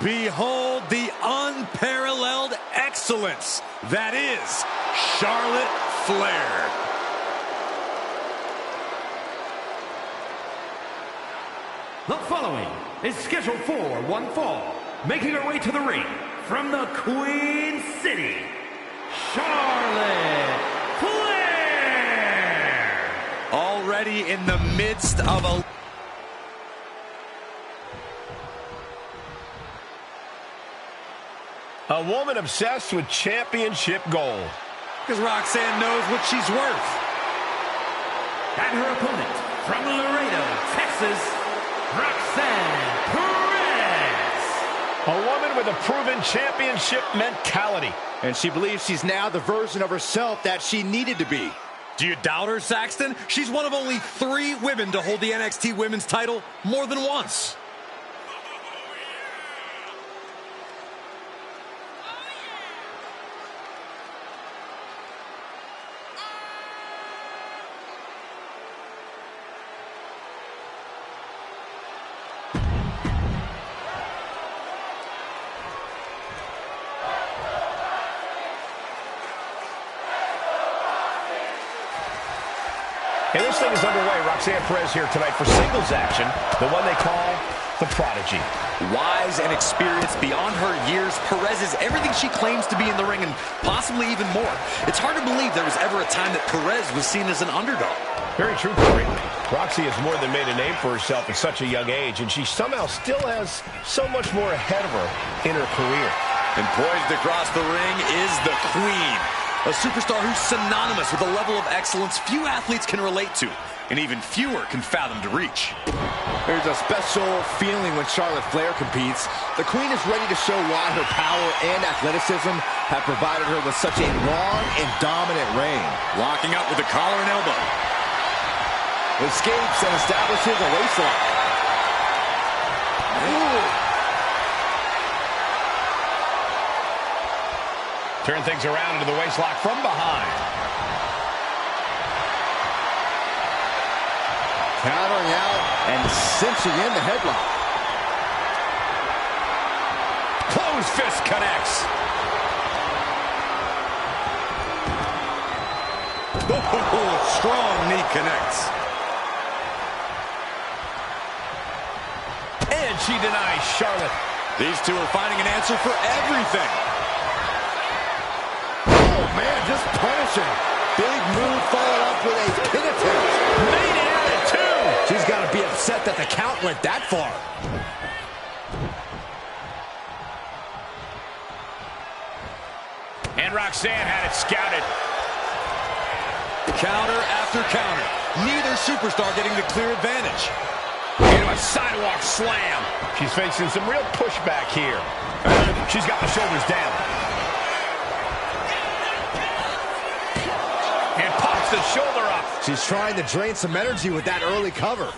Behold the unparalleled excellence that is Charlotte Flair. The following is scheduled for one fall, making her way to the ring from the Queen City, Charlotte Flair. Already in the midst of a woman obsessed with championship gold. Because Roxanne knows what she's worth. And her opponent from Laredo, Texas, Roxanne Perez. A woman with a proven championship mentality. And she believes she's now the version of herself that she needed to be. Do you doubt her, Saxton? She's one of only 3 women to hold the NXT Women's title more than once. And this thing is underway. Roxanne Perez here tonight for singles action, the one they call the Prodigy. Wise and experienced beyond her years, Perez is everything she claims to be in the ring and possibly even more. It's hard to believe there was ever a time that Perez was seen as an underdog. Very true, Corey. Roxy has more than made a name for herself at such a young age, and she somehow still has so much more ahead of her in her career. And poised across the ring is the Queen. A superstar who's synonymous with a level of excellence few athletes can relate to, and even fewer can fathom to reach. There's a special feeling when Charlotte Flair competes. The Queen is ready to show why her power and athleticism have provided her with such a long and dominant reign. Locking up with a collar and elbow. Escapes and establishes a waistlock. Turn things around into the waistlock from behind. Countering out and cinching in the headlock. Closed fist connects. Oh, strong knee connects. And she denies Charlotte. These two are finding an answer for everything. Man, just punishing. Big move followed up with a pin attempt. Made it out of 2. She's got to be upset that the count went that far. And Roxanne had it scouted. Counter after counter. Neither superstar getting the clear advantage. Into a sidewalk slam. She's facing some real pushback here. She's got the shoulders down. And pops the shoulder up. She's trying to drain some energy with that early cover.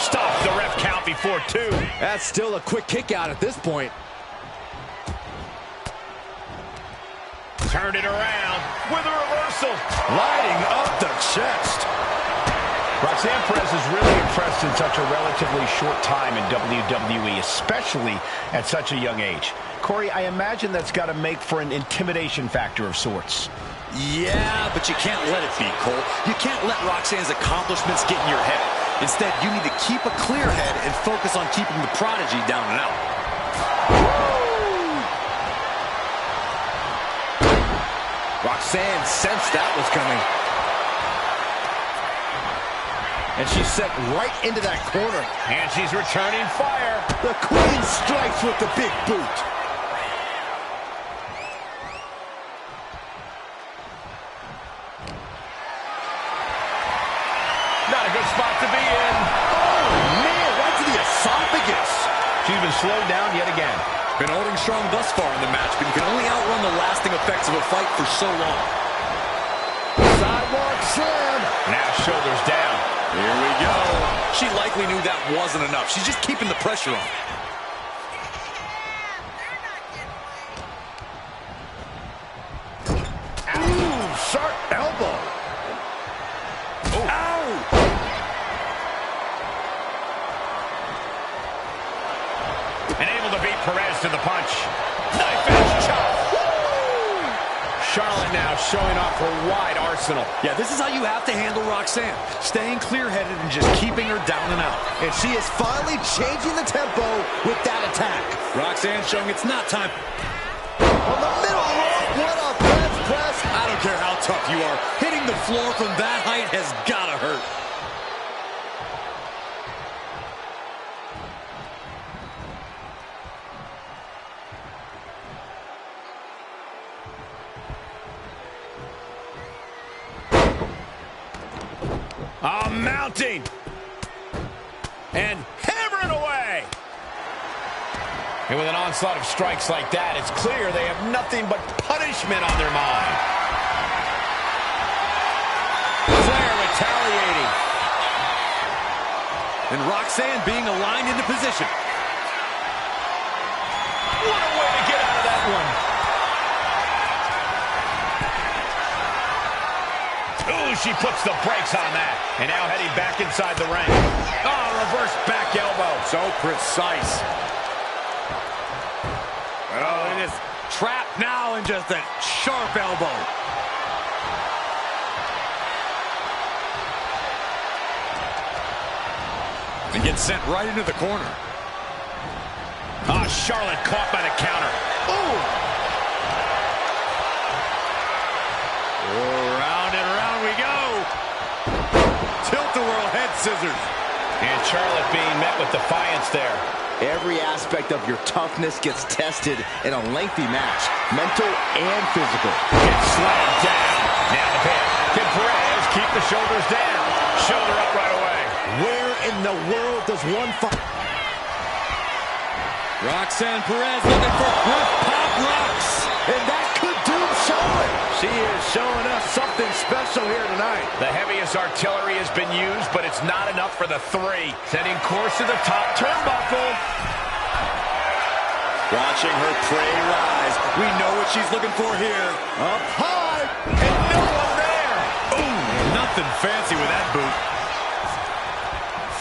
Stops the ref count before 2. That's still a quick kick out at this point. Turned it around with a reversal. Lighting up the chest. Roxanne Perez is really impressed in such a relatively short time in WWE, especially at such a young age. Corey, I imagine that's got to make for an intimidation factor of sorts. Yeah, but you can't let it be, Cole. You can't let Roxanne's accomplishments get in your head. Instead, you need to keep a clear head and focus on keeping the Prodigy down and out. Roxanne sensed that was coming. And she's set right into that corner. And she's returning fire. The Queen strikes with the big boot. Not a good spot to be in. Oh, man, right to the esophagus. She's been slowed down yet again. Been holding strong thus far in the match, but you can only outrun the lasting effects of a fight for so long. Sidewalk slam. Now shoulders down. Here we go. She likely knew that wasn't enough. She's just keeping the pressure on. Ooh, sharp elbow. Oh. Ow! showing off her wide arsenal. Yeah, this is how you have to handle Roxanne. Staying clear-headed and just keeping her down and out. And she is finally changing the tempo with that attack. Roxanne showing it's not time. On the middle rope, what a bench press. I don't care how tough you are. Hitting the floor from that height has gotta hurt. Mounting. And hammering away. And with an onslaught of strikes like that, it's clear they have nothing but punishment on their mind. Flair retaliating. And Roxanne being aligned into position. What a way to get out of that one. Ooh, she puts the brakes on that. And now heading back inside the ring. Oh, reverse back elbow. So precise. Oh, it is trapped now in just a sharp elbow. And gets sent right into the corner. Oh, Charlotte caught by the counter. Ooh. Oh, round and round we go. Tilt-a-whirl head scissors. And Charlotte being met with defiance there. Every aspect of your toughness gets tested in a lengthy match, mental and physical. Gets slammed down. Now the pin. Can Perez keep the shoulders down? Shoulder up right away. Where in the world does one fight? Roxanne Perez looking for roof pop rocks. And that could do Charlotte. She is showing us something special here tonight. The heaviest artillery has been used, but it's not enough for the three. Setting course to the top turnbuckle. Watching her prey rise. We know what she's looking for here. Up high. And no one there. Ooh, nothing fancy with that boot.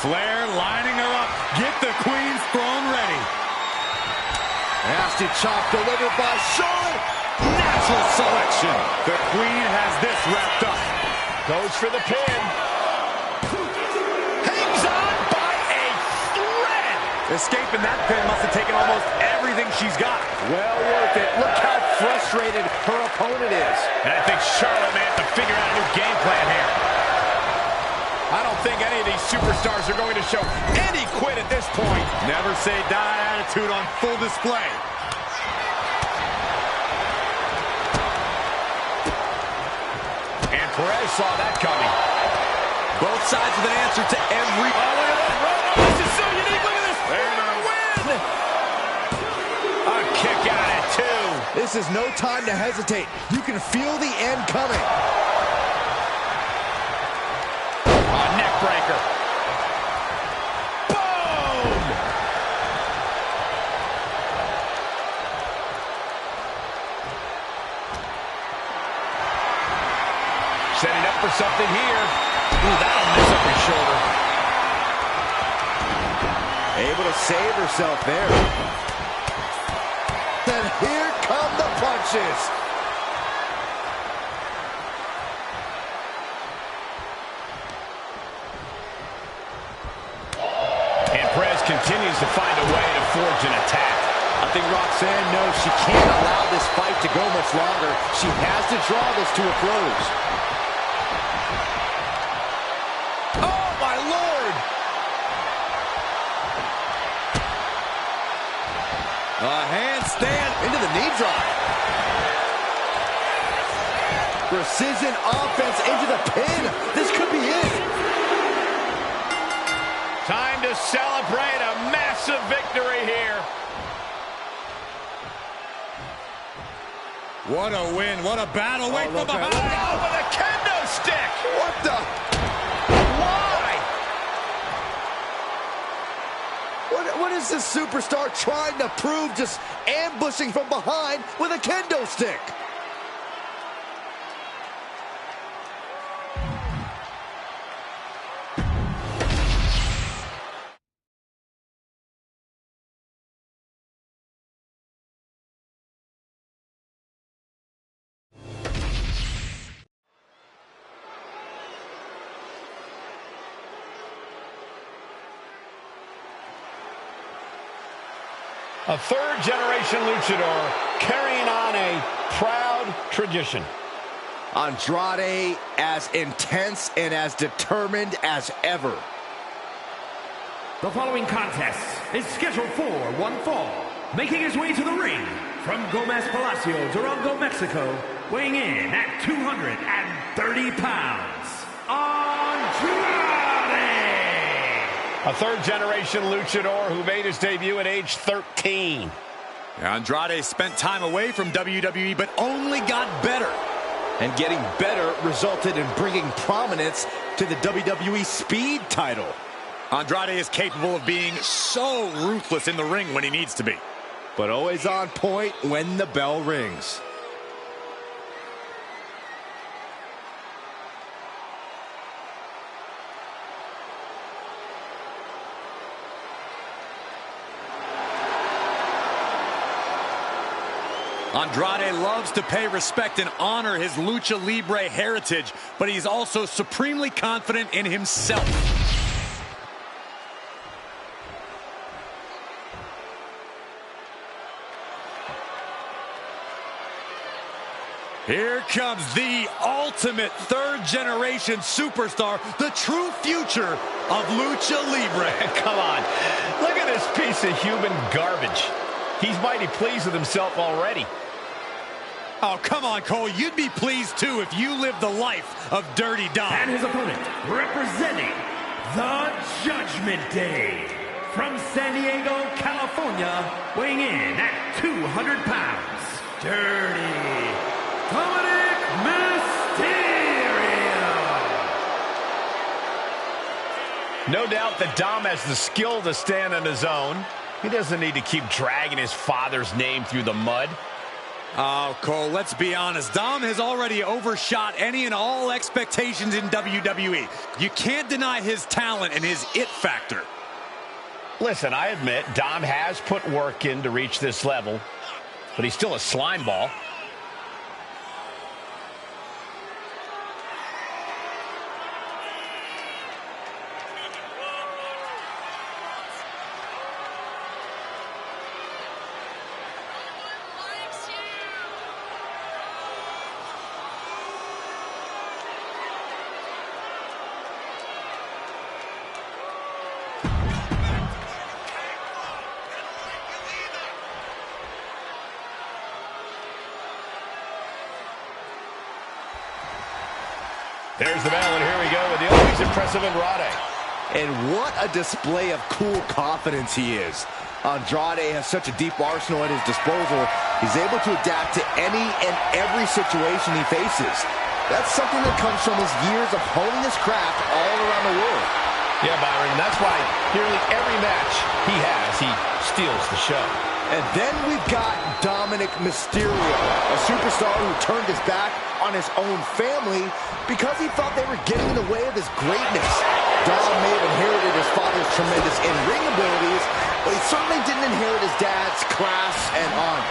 Flair lining her up. Get the Queen's throne ready. Nasty chop delivered by Charlotte. Natural selection. The Queen has this wrapped up. Goes for the pin. Hangs on by a thread. Escaping that pin must have taken almost everything she's got. Well worth it. Look how frustrated her opponent is. And I think Charlotte may have to figure out a new game plan here. I don't think any of these superstars are going to show any quit at this point. Never say die attitude on full display. And Perez saw that coming. Both sides with an answer to every... Oh, look at that. Oh, this is so unique. Look at this. There it Win. A kick out at two. This is no time to hesitate. You can feel the end coming. Neckbreaker. Boom! Setting up for something here. Ooh, that'll mess up his shoulder. Able to save herself there. Then here come the punches. Continues to find a way to forge an attack. I think Roxanne knows she can't allow this fight to go much longer. She has to draw this to a close. Oh, my Lord! A handstand Into the knee drop. Precision offense into the pin. This could be it. Time to celebrate a massive victory here. What a win. What a battle. Wait from behind. Oh, with a kendo stick. What the? Why? What is this superstar trying to prove, just ambushing from behind with a kendo stick? A third-generation luchador carrying on a proud tradition. Andrade as intense and as determined as ever. The following contest is scheduled for one fall. Making his way to the ring from Gomez Palacio, Durango, Mexico, weighing in at 230 pounds, Andrade! A third-generation luchador who made his debut at age 13. Andrade spent time away from WWE, but only got better. And getting better resulted in bringing prominence to the WWE Speed title. Andrade is capable of being so ruthless in the ring when he needs to be, but always on point when the bell rings. Andrade loves to pay respect and honor his Lucha Libre heritage, but he's also supremely confident in himself. Here comes the ultimate third-generation superstar, the true future of Lucha Libre. Come on, look at this piece of human garbage. He's mighty pleased with himself already. Oh, come on, Cole. You'd be pleased, too, if you lived the life of Dirty Dom. And his opponent, representing the Judgment Day, from San Diego, California, weighing in at 200 pounds, Dirty Dominic Mysterio. No doubt that Dom has the skill to stand on his own. He doesn't need to keep dragging his father's name through the mud. Oh, Cole, let's be honest. Dom has already overshot any and all expectations in WWE. You can't deny his talent and his it factor. Listen, I admit Dom has put work in to reach this level, but he's still a slime ball. There's the bell, and here we go with the always impressive Andrade. And what a display of cool confidence he is. Andrade has such a deep arsenal at his disposal. He's able to adapt to any and every situation he faces. That's something that comes from his years of honing his craft all around the world. Yeah, Byron, that's why nearly every match he steals the show. And then we've got Dominic Mysterio, a superstar who turned his back on his own family because he thought they were getting in the way of his greatness. Dom may have inherited his father's tremendous in-ring abilities, but he certainly didn't inherit his dad's class and honor.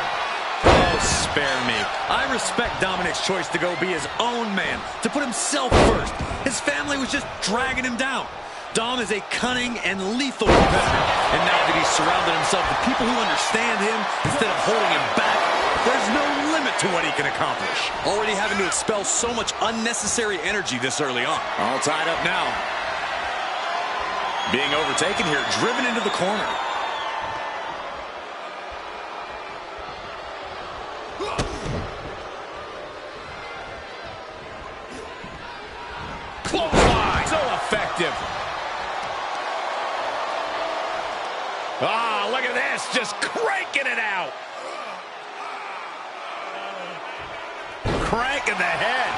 Oh, spare me. I respect Dominic's choice to go be his own man, to put himself first. His family was just dragging him down. Dom is a cunning and lethal competitor, and now that he's surrounded himself with people who understand him instead of holding him back, there's no limit to what he can accomplish. Already having to expel so much unnecessary energy this early on. All tied up now. Being overtaken here, driven into the corner. Clothesline! So effective. Ah, look at this, just cranking it out. Cranking the head.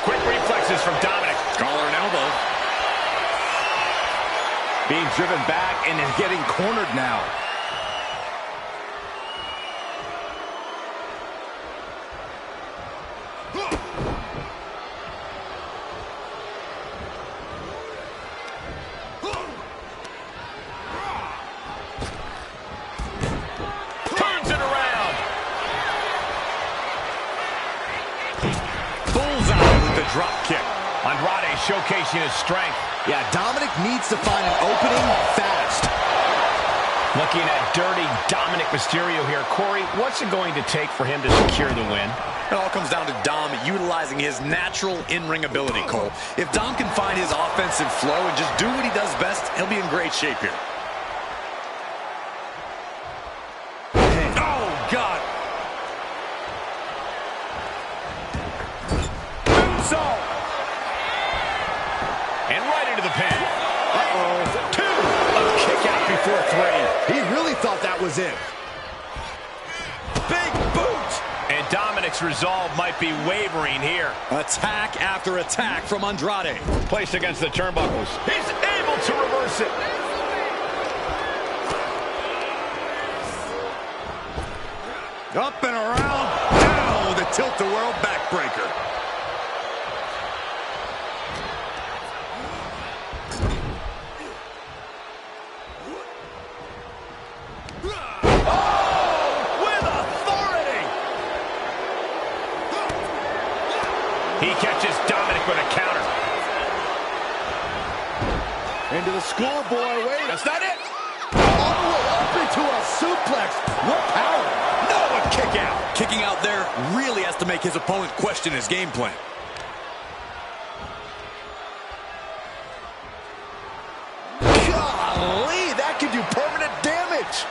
Quick reflexes from Dominic. Collar and elbow. Being driven back and is getting cornered now. Drop kick. Andrade showcasing his strength. Yeah, Dominic needs to find an opening fast. Looking at dirty Dominic Mysterio here. Corey, what's it going to take for him to secure the win? It all comes down to Dom utilizing his natural in-ring ability, Cole. If Dom can find his offensive flow and just do what he does best, he'll be in great shape here. Oh, God. Moonsault. And right into the pin. Uh-oh. 2. A kick out before 3. He really thought that was it. Big boot. And Dominic's resolve might be wavering here. Attack after attack from Andrade. Placed against the turnbuckles. He's able to reverse it. Up and around. Down with a tilt-a-whirl backbreaker. He catches Dominic with a counter. Into the schoolboy. Wait. That's not it. All the way up into a suplex. What power. No, a kick out. Kicking out there really has to make his opponent question his game plan. Golly, that could do permanent damage.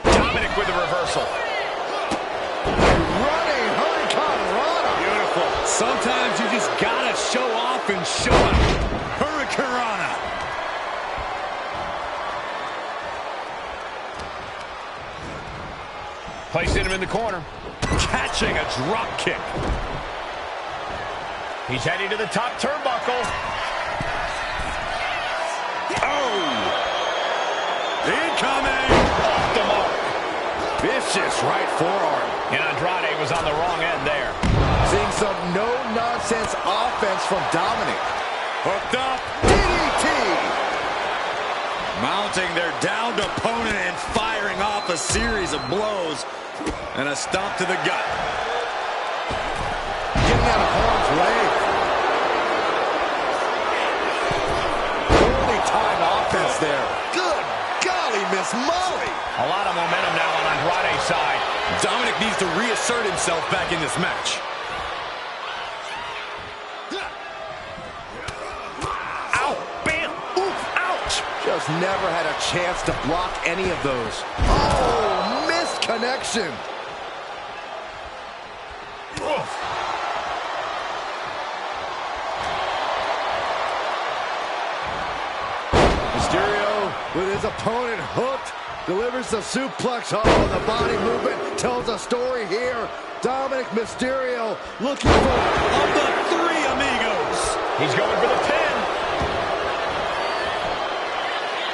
Dominic with a reversal. Sometimes you just gotta show off and show out. Hurricanrana. Placing him in the corner. Catching a drop kick. He's heading to the top turnbuckle. Oh! Incoming! Off the mark. Vicious right forearm. And Andrade was on the wrong end there. Seeing some no-nonsense offense from Dominic. Hooked up. DDT! Mounting their downed opponent and firing off a series of blows. And a stomp to the gut. Getting out of harm's way. Early time offense there. Good golly, Miss Molly. A lot of momentum now on Andrade's side. Dominic needs to reassert himself back in this match. Just never had a chance to block any of those. Oh, missed connection. Oof. Mysterio with his opponent hooked. Delivers the suplex. Oh, the body movement tells a story here. Dominic Mysterio looking for of the 3 amigos. He's going for the pin.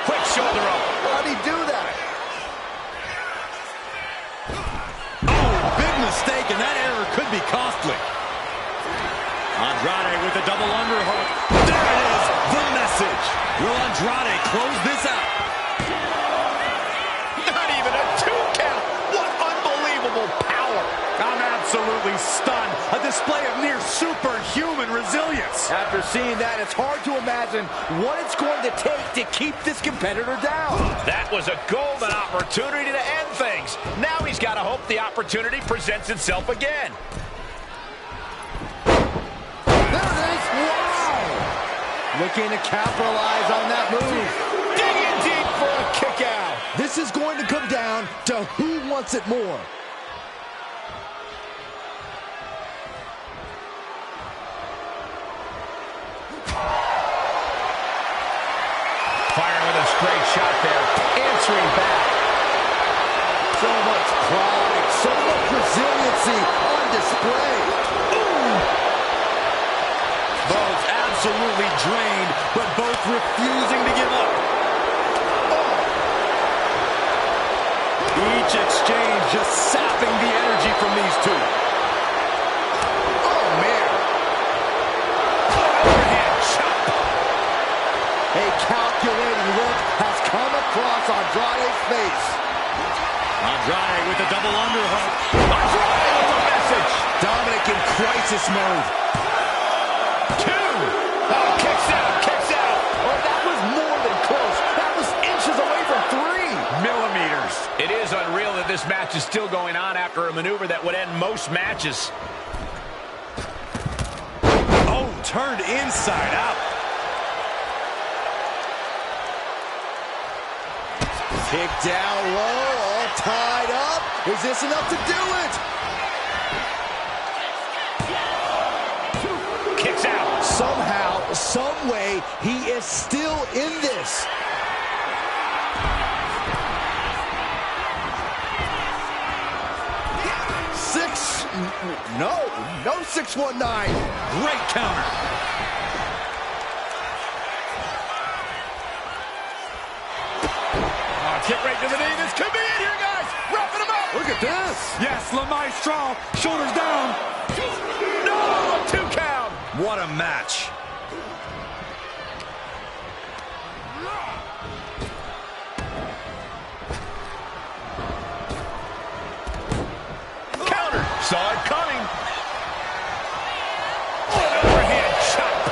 Quick shoulder up. How'd he do that? Oh, big mistake, and that error could be costly. Andrade with a double underhook. There it is, the message. Will Andrade close this out? Not even a 2 count. What unbelievable power. I'm absolutely stunned. A display of near superhuman resilience. After seeing that, it's hard to imagine what it's going to take to keep this competitor down. That was a golden opportunity to end things. Now he's got to hope the opportunity presents itself again. There it is. Wow. Looking to capitalize on that move. Digging deep for a kick out. This is going to come down to who wants it more. Firing with a straight shot there. Answering back. So much pride, so much resiliency on display. Ooh. Both absolutely drained, but both refusing to give up. Each exchange just sapping the energy from these two. Oh, man. Overhand chop. A calculating look has come across Andrade's face. Andrade with a double underhook. Andrade with a message. Dominic in crisis mode. 2. Oh, kicks out, kicks out. Oh, that was more than close. That was inches away from 3 millimeters. It is unreal that this match is still going on after a maneuver that would end most matches. Oh, turned inside out. Kick down low, all tied up. Is this enough to do it? Kicks out. Somehow, some way, he is still in this. No 619. Great counter. Kick right to the knee. This could be it here, guys. Wrapping him up. Look at this. Yes, La Maestro. Shoulders down. No, a 2 count. What a match. Counter. Saw it coming. An overhand chop.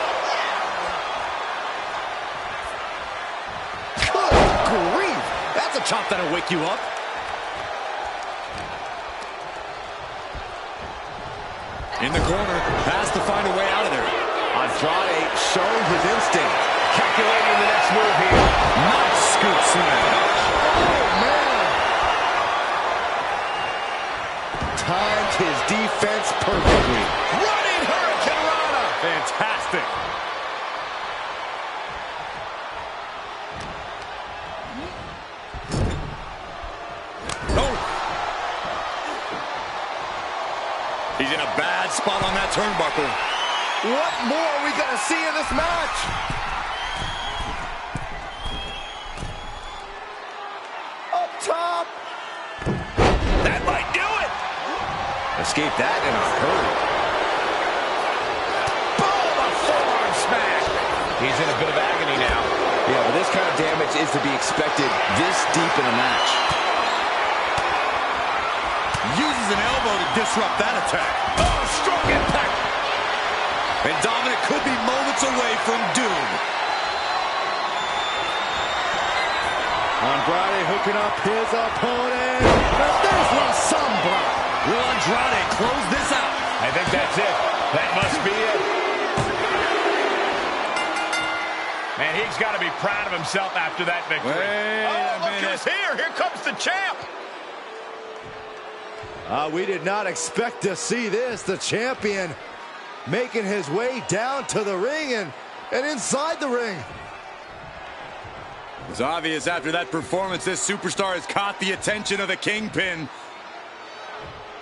Good grief. That's a chop that'll wake you up. In the corner, has to find a way out of there. Andrade showing his instinct. Calculating the next move here. Nice scoop slam. Oh, man. Timed his defense perfectly. Running Hurricane Rana. Fantastic. He's in a bad spot on that turnbuckle. What more are we going to see in this match? Up top. That might do it. Escape that in a hurry. Boom, a forearm smash. He's in a bit of agony now. Yeah, but this kind of damage is to be expected this deep in a match. Uses an elbow to disrupt that attack. Oh, strong impact. And Dominic could be moments away from doom. Andrade hooking up his opponent. But there's La Sombra. Will Andrade close this out? I think that's it. That must be it. Man, he's got to be proud of himself after that victory. Wait a look minute. who's here. Here comes the champ. We did not expect to see this. The champion making his way down to the ring and inside the ring. It's obvious after that performance, this superstar has caught the attention of the Kingpin.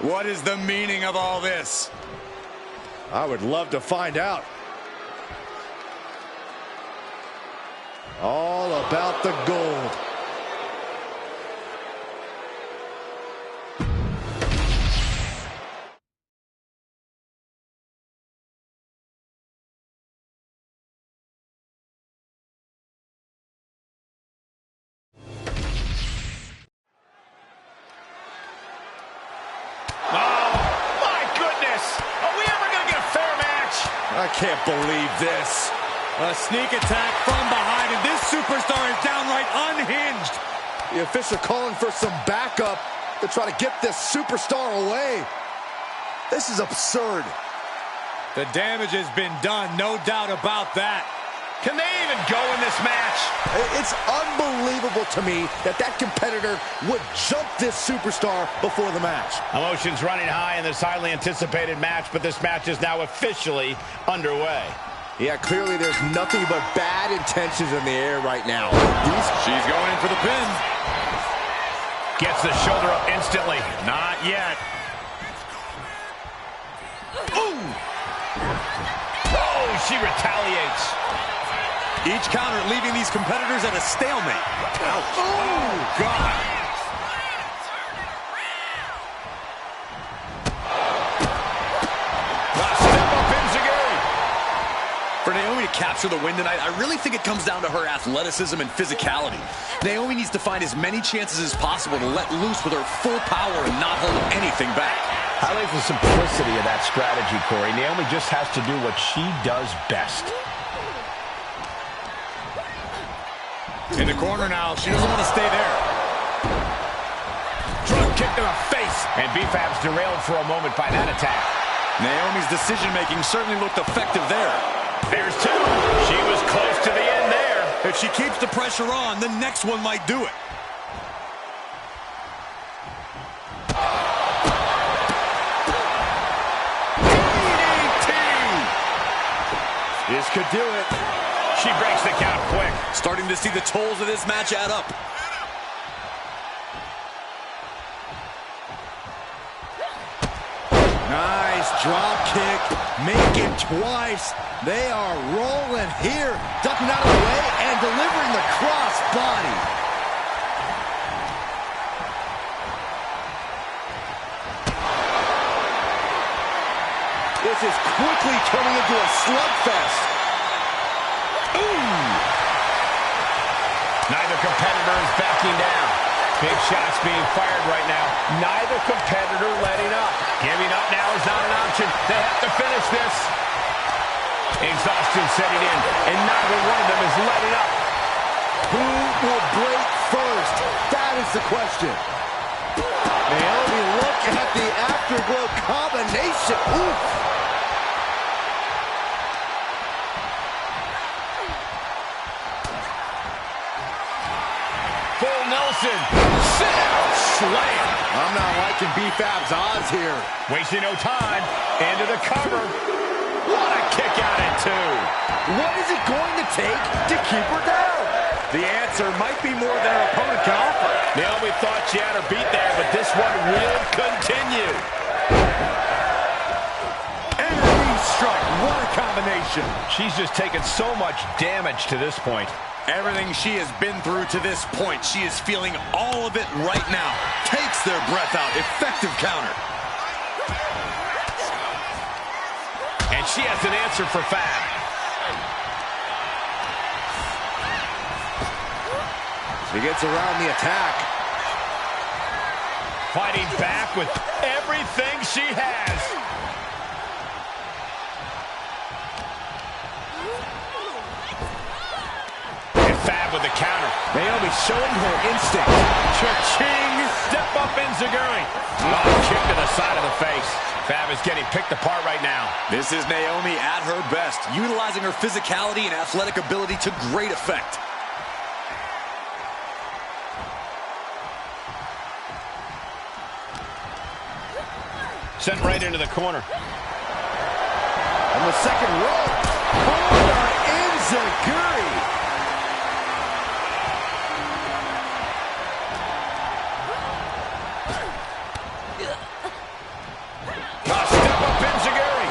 What is the meaning of all this? I would love to find out. All about the gold. I can't believe this. A sneak attack from behind, and this superstar is downright unhinged. The official calling for some backup to try to get this superstar away. This is absurd. The damage has been done, no doubt about that. Can they even go in this match? It's unbelievable to me that competitor would jump this superstar before the match. Emotions running high in this highly anticipated match, but this match is now officially underway. Yeah, clearly there's nothing but bad intentions in the air right now. She's going in for the pin. Gets the shoulder up instantly. Not yet. Ooh! Oh, she retaliates. Each counter leaving these competitors at a stalemate. Ouch. Oh, God. Step up enziguri. For Naomi to capture the win tonight, I really think it comes down to her athleticism and physicality. Naomi needs to find as many chances as possible to let loose with her full power and not hold anything back. I like the simplicity of that strategy, Corey. Naomi just has to do what she does best. In the corner now. She doesn't want to stay there. Drop kick to the face. And B-Fab's derailed for a moment by that attack. Naomi's decision-making certainly looked effective there. There's two. She was close to the end there. If she keeps the pressure on, the next one might do it. This could do it. She breaks the count quick. Starting to see the tolls of this match add up. Nice drop kick. Make it twice. They are rolling here. Ducking out of the way and delivering the cross body. This is quickly turning into a slugfest. Ooh! Neither competitor is backing down. Big shots being fired right now. Neither competitor letting up. Giving up now is not an option. They have to finish this. Exhaustion setting in, and neither one of them is letting up. Who will break first? That is the question. Naomi, look at the afterglow combination. Oof! Full Nelson. Sit out. Slam. I'm not liking B-Fab's odds here. Wasting no time. Into the cover. What a kick out at two. What is it going to take to keep her down? The answer might be more than her opponent can offer. Naomi thought she had her beat there, but this one will continue. And a knee strike. What a combination. She's just taken so much damage to this point. Everything she has been through to this point, she is feeling all of it right now. Takes their breath out. Effective counter. And she has an answer for Fab. She gets around the attack. Fighting back with everything she has. And Fab with the counter. Naomi showing her instinct. Cha-ching! Step up Enziguri. Oh, kick to the side of the face. Fab is getting picked apart right now. This is Naomi at her best, utilizing her physicality and athletic ability to great effect. Sent right into the corner. On the second rope. Corner Enziguri. Step up Enziguri.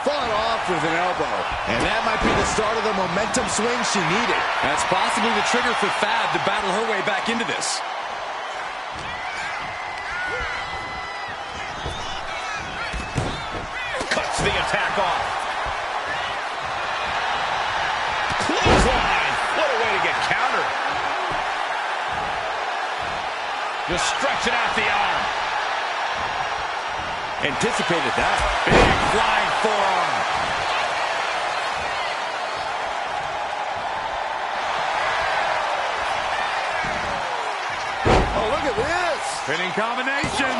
Fought off with an elbow. And that might be the start of the momentum swing she needed. That's possibly the trigger for Fab to battle her way back into this. Cuts the attack off. Clothesline. What a way to get countered. Just stretching out the arm. Anticipated that. Big flying forearm. Oh, look at this. Spinning combination.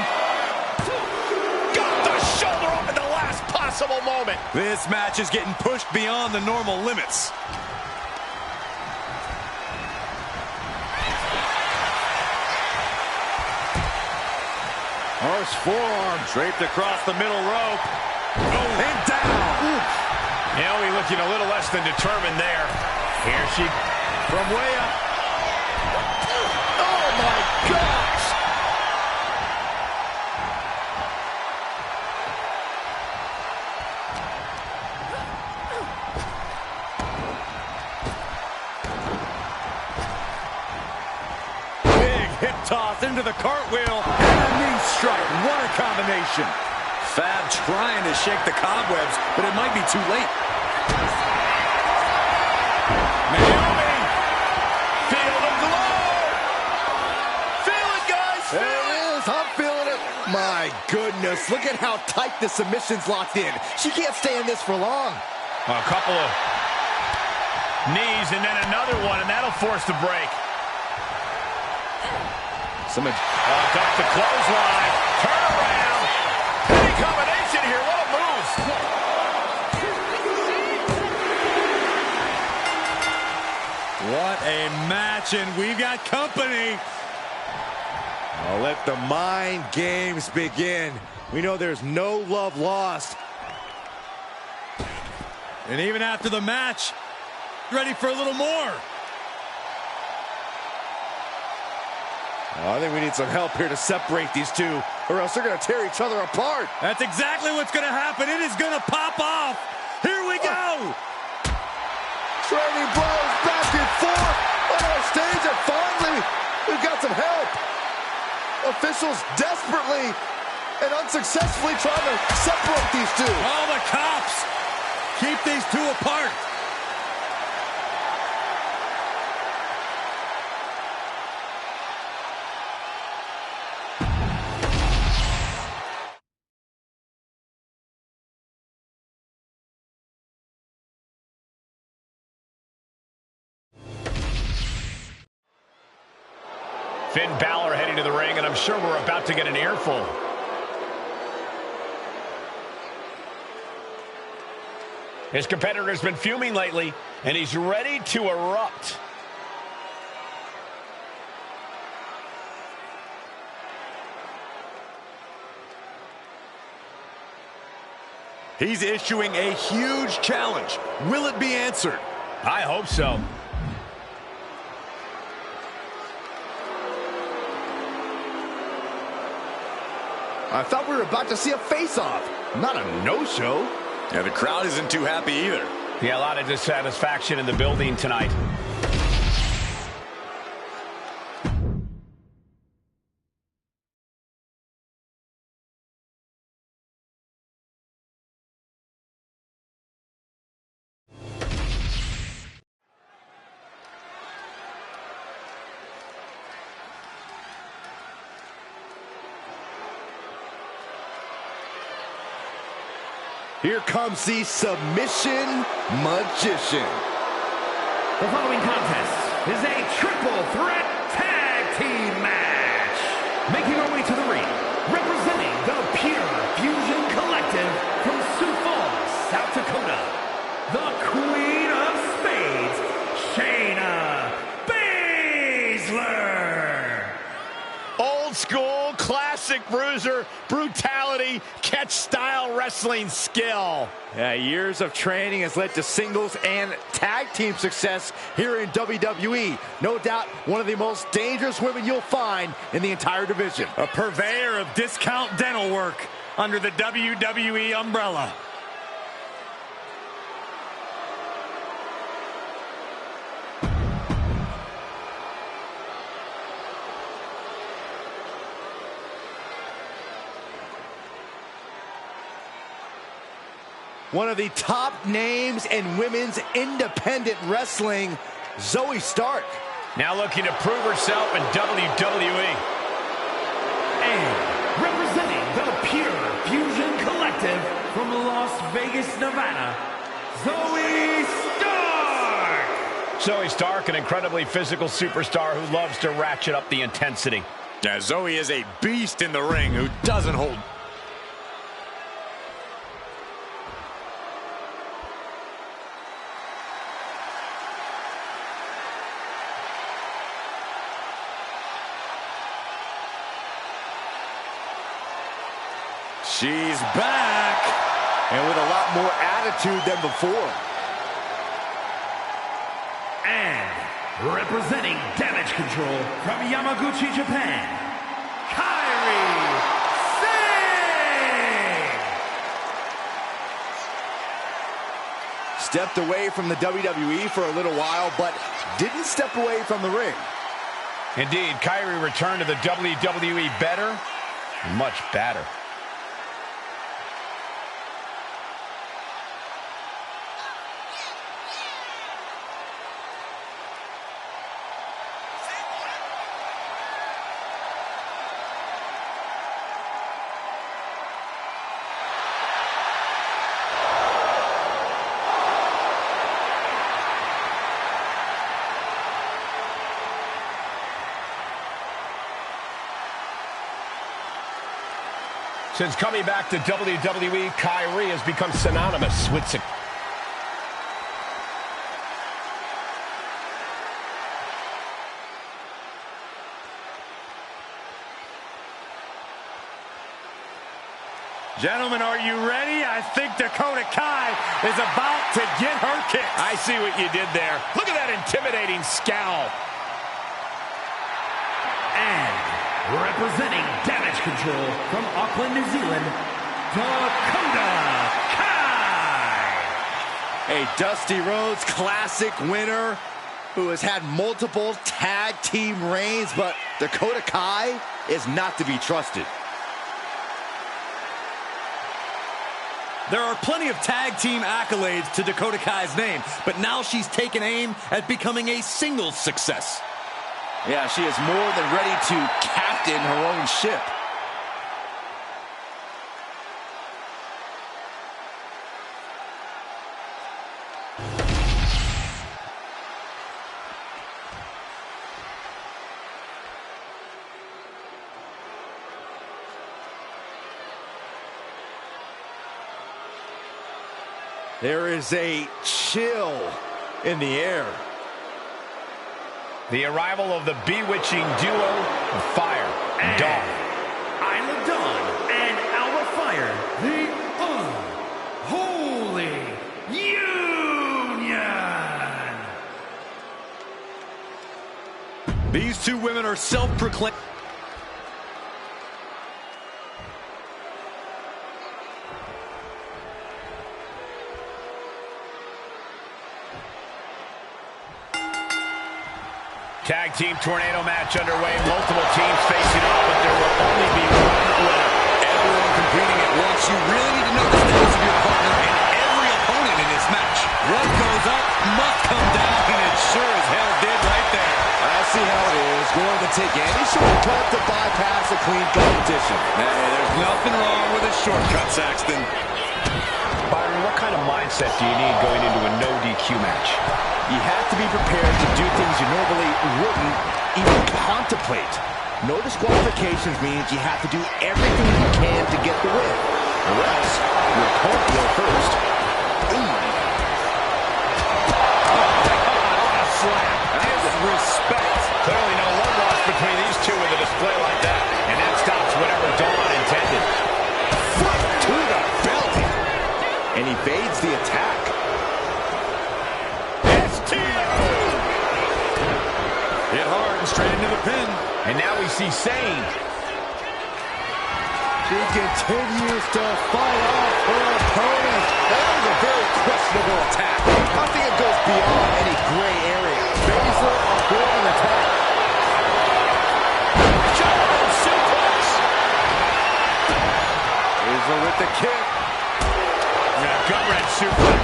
Got the shoulder up at the last possible moment. This match is getting pushed beyond the normal limits. Harsh forearm. Draped across the middle rope. Oh, and down. Oof. Naomi looking a little less than determined there. Here she From way up. Oh, my gosh. Big hip toss into the cartwheel. And a knee strike. What a combination. Fab trying to shake the cobwebs, but it might be too late. Naomi! my goodness. Look at how tight the submission's locked in. She can't stay in this for long. A couple of knees and then another one, and that'll force the break. Got the clothesline. Turn around. Penny combination here. What a move. What a match, and we've got company. I'll let the mind games begin. We know there's no love lost. And even after the match, ready for a little more. I think we need some help here to separate these two, or else they're going to tear each other apart. That's exactly what's going to happen. It is going to pop off. Here we go. Trading blows back and forth on our stage, and finally, we've got some help. Officials desperately and unsuccessfully trying to separate these two. All the cops keep these two apart. Finn Balor heading to the ring, and I'm sure we're about to get an earful. His competitor's been fuming lately, and he's ready to erupt. He's issuing a huge challenge. Will it be answered? I hope so. I thought we were about to see a face-off, not a no-show. Yeah, the crowd isn't too happy either. Yeah, a lot of dissatisfaction in the building tonight. Here comes the submission magician. The following contest is a triple threat tag team match. Making our way to the ring, representing the Pure Fusion Collective from Sioux Falls, South Dakota, the Queen of Spades, Shayna Baszler. Old school, classic bruiser, brutality, catch-style wrestling skill. Yeah, years of training has led to singles and tag team success here in WWE. No doubt one of the most dangerous women you'll find in the entire division. A purveyor of discount dental work under the WWE umbrella. One of the top names in women's independent wrestling, Zoe Stark. Now looking to prove herself in WWE. And representing the Pure Fusion Collective from Las Vegas, Nevada, Zoe Stark. Zoe Stark, an incredibly physical superstar who loves to ratchet up the intensity. Yeah, Zoe is a beast in the ring who doesn't hold. She's back. And with a lot more attitude than before. And representing Damage Control from Yamaguchi, Japan, Kairi Sane. Stepped away from the WWE for a little while, but didn't step away from the ring. Indeed, Kairi returned to the WWE better, much better. Since coming back to WWE, Kyrie has become synonymous with success. Gentlemen, are you ready? I think Dakota Kai is about to get her kick. I see what you did there. Look at that intimidating scowl. And representing Damage Control from Auckland, New Zealand, Dakota Kai. A Dusty Rhodes Classic winner who has had multiple tag team reigns, but Dakota Kai is not to be trusted. There are plenty of tag team accolades to Dakota Kai's name, but now she's taken aim at becoming a singles success. Yeah, she is more than ready to captain her own ship. There is a chill in the air. The arrival of the bewitching duo of Fire and Dawn. Isla Dawn and Alba Fire, the Unholy Union. These two women are self-proclaimed. Tag team tornado match underway. Multiple teams facing off, but there will only be one winner. Everyone competing at once. You really need to know the status of your partner and every opponent in this match. What goes up must come down, and it sure as hell did right there. I see how it is. Going to take any shortcut to bypass a clean competition. Hey, there's nothing wrong with a shortcut, Saxton. Byron, what kind of mindset do you need going into a no DQ match? You have to be prepared to do things you normally wouldn't even contemplate. No disqualifications means you have to do everything you can to get the win, or else your opponent will go first. A slap. Disrespect. Clearly no love lost between these two with a display like that. And that stops whatever Dawn intended. Foot to the belly. And evades the attack. Hit hard and straight into the pin. And now we see Sane. She continues to fight off her opponent. That was a very questionable attack. I think it goes beyond any gray area. Baszler on board an attack. German suplex. Baszler with the kick. And a gut-wrench suplex.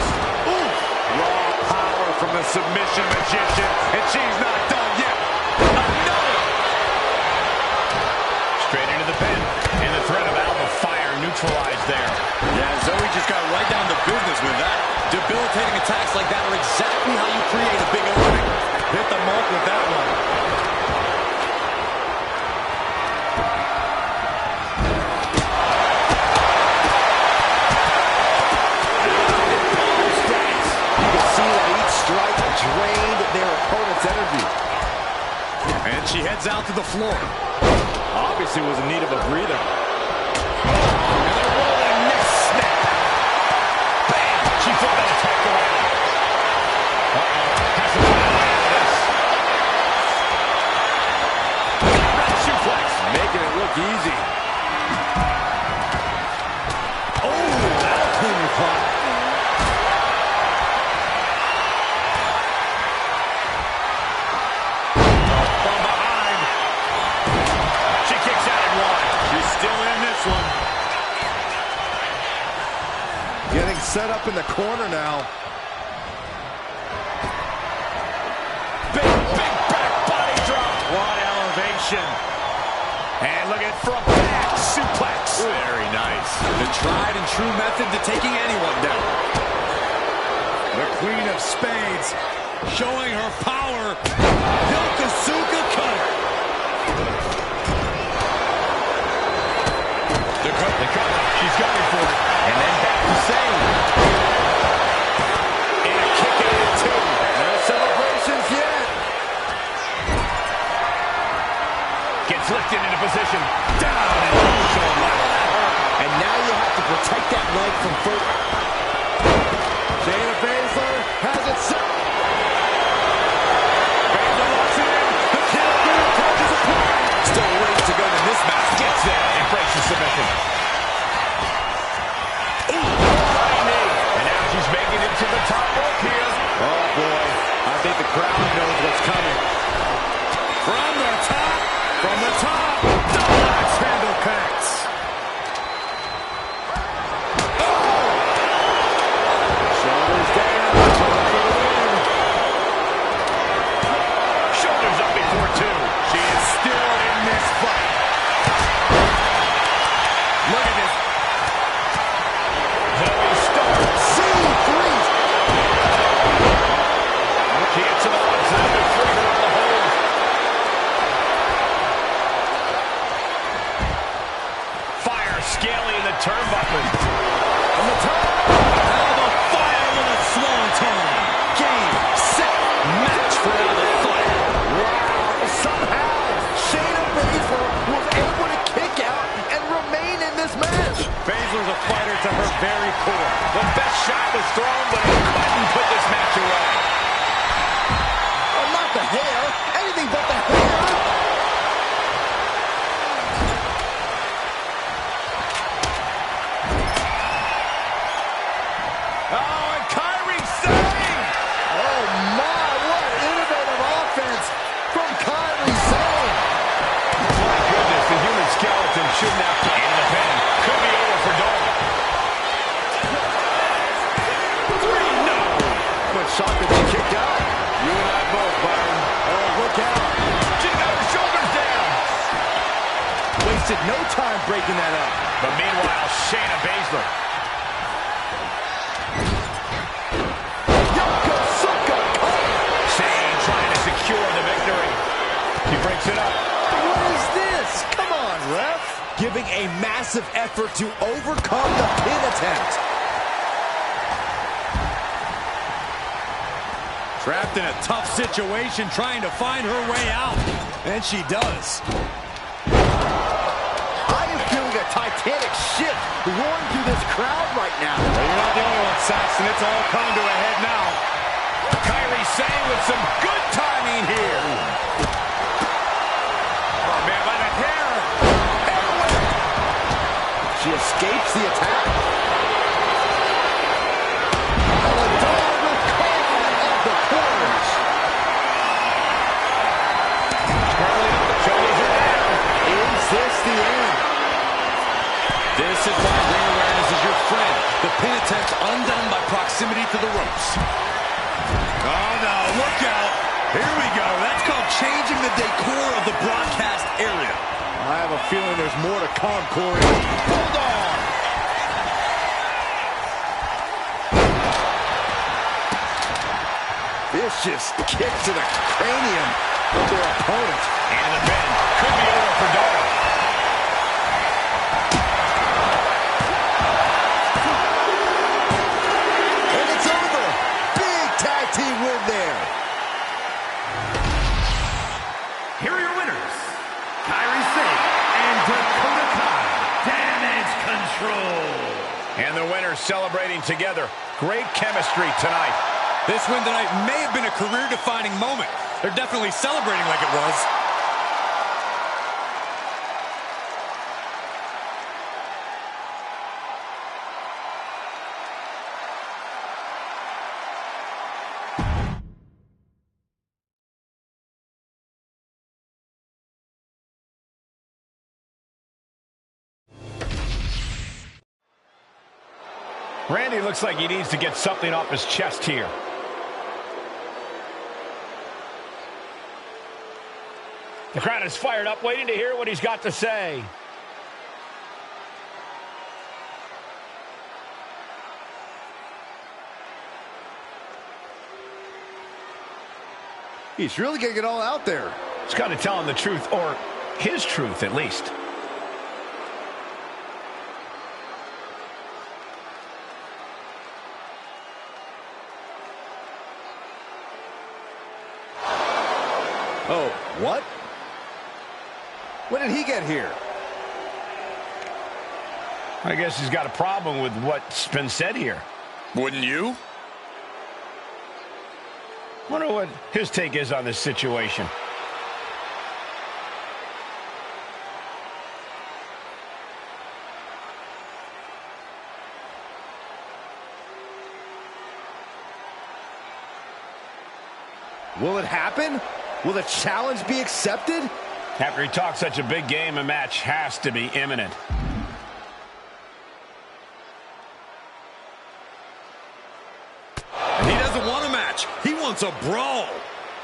Ooh. Raw power from the submission magician. And she's not done yet. Another. Straight into the pin. And the threat of Alba Fire neutralized there. Yeah, Zoe just got right down to business with that. Debilitating attacks like that are exactly how you create a big opening. Hit the mark with that one. You can see that each strike drained their opponent's energy. And she heads out to the floor. Obviously was in need of a breather. And a rolling neck snap. Bam! She flipped that attack around. Has to find a way out of this. Gut-wrench suplex. Making it look easy. Oh, that'll clean your clock. From behind. She kicks out at one. She's still in this one. Getting set up in the corner now. Big back body drop. What elevation. And look at front back suplex. Very nice. The tried and true method to taking anyone down. The Queen of Spades showing her power. Yokosuka cutter. The cover. She's going for it. And then back to save. And a kick out of two. No celebrations yet. Gets lifted into position. Down and crucial. And now you have to protect that leg from further. Shayna Baszler has it set. Baszler locks it in. The kill punches applied. Still ways to go in this match. Gets there and breaks the submission. Ooh, right knee. And now she's making it to the top rope here. Oh, boy. I think the crowd knows what's coming. From the top. From the top. Double axe handle connects. Shoulders down. Shoulders up before two. She is still in this fight. Look at this. Zoe Stark. C3. She hits the outside to free her on the hold. Fire Scaly in the turnbuckle. From the top. Out of the fire with a swanton. Game, set, match for out of the fire. Wow. Somehow, Shayna Baszler was able to kick out and remain in this match. Baszler's a fighter to her very core. The best shot was thrown, but it couldn't put this match away. Well, not the hair. Anything but the hair. Oh, and Kyrie Sane! Oh, my. What innovative offense from Kyrie Sane. My goodness, the human skeleton shouldn't have to end the pen. Could be over for Dawn. Three, no! But shocked that she kicked out. You and I both, Byron. Oh, look out. She got her shoulders down. Wasted no time breaking that up. But meanwhile, Shayna Baszler. Yokosuka cover. Shane trying to secure the victory. He breaks it up. What is this? Come on, ref. Giving a massive effort to overcome the pin attempt. Trapped in a tough situation, trying to find her way out. And she does. I am feeling a titanic shift roaring through this crowd right now. Well, you're not the only one, Saxton. It's all coming to a head now. Kyrie Sane with some good timing here. Oh, man, by the hair. She escapes the attack. This is why ring awareness is your friend. The pin attempt undone by proximity to the ropes. Oh, no, look out. Here we go. That's called changing the decor of the broadcast area. I have a feeling there's more to come, Corey. Hold on. Vicious kick to the cranium of their opponent. And the pin could be over for Dawn. Win there. Here are your winners, Kyrie Sane and Dakota Kai. Damage control. And the winners celebrating together. Great chemistry tonight. This win tonight may have been a career-defining moment. They're definitely celebrating like it was. Randy looks like he needs to get something off his chest here. The crowd is fired up, waiting to hear what he's got to say. He's really getting it all out there. He's got to tell him the truth, or his truth at least. Oh, what? When did he get here? I guess he's got a problem with what's been said here. Wouldn't you? Wonder what his take is on this situation. Will it happen? Will the challenge be accepted? After he talks such a big game, a match has to be imminent. He doesn't want a match. He wants a brawl.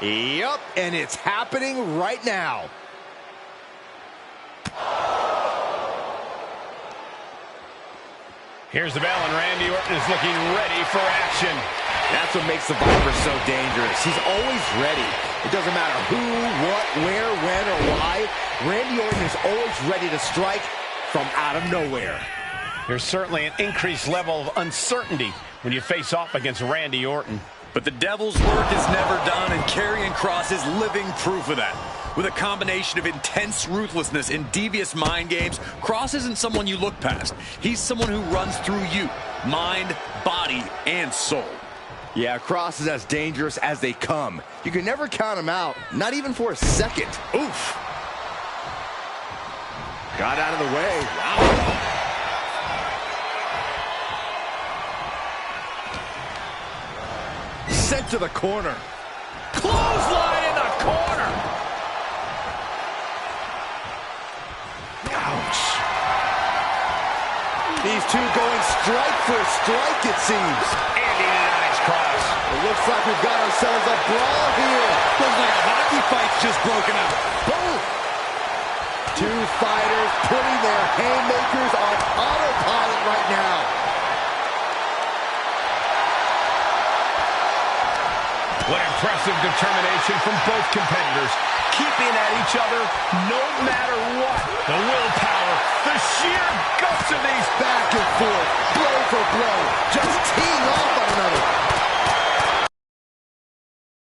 Yup, and it's happening right now. Here's the bell, and Randy Orton is looking ready for action. That's what makes the Viper so dangerous. He's always ready. It doesn't matter who, what, where, when, or why. Randy Orton is always ready to strike from out of nowhere. There's certainly an increased level of uncertainty when you face off against Randy Orton. But the devil's work is never done, and Karrion Kross is living proof of that. With a combination of intense ruthlessness and devious mind games, Kross isn't someone you look past. He's someone who runs through you, mind, body, and soul. Yeah, Kross is as dangerous as they come. You can never count him out, not even for a second. Oof. Got out of the way. Wow. Sent to the corner. Clothesline in the corner. Ouch. These two going strike for strike, it seems. Andy denies Kross. It looks like we've got ourselves a brawl here. Looks like a hockey fight's just broken out. Boom. Two fighters putting their haymakers on autopilot right now. What impressive determination from both competitors, keeping at each other no matter what. The willpower, the sheer guts of these. Back and forth, blow for blow, just teeing off on another.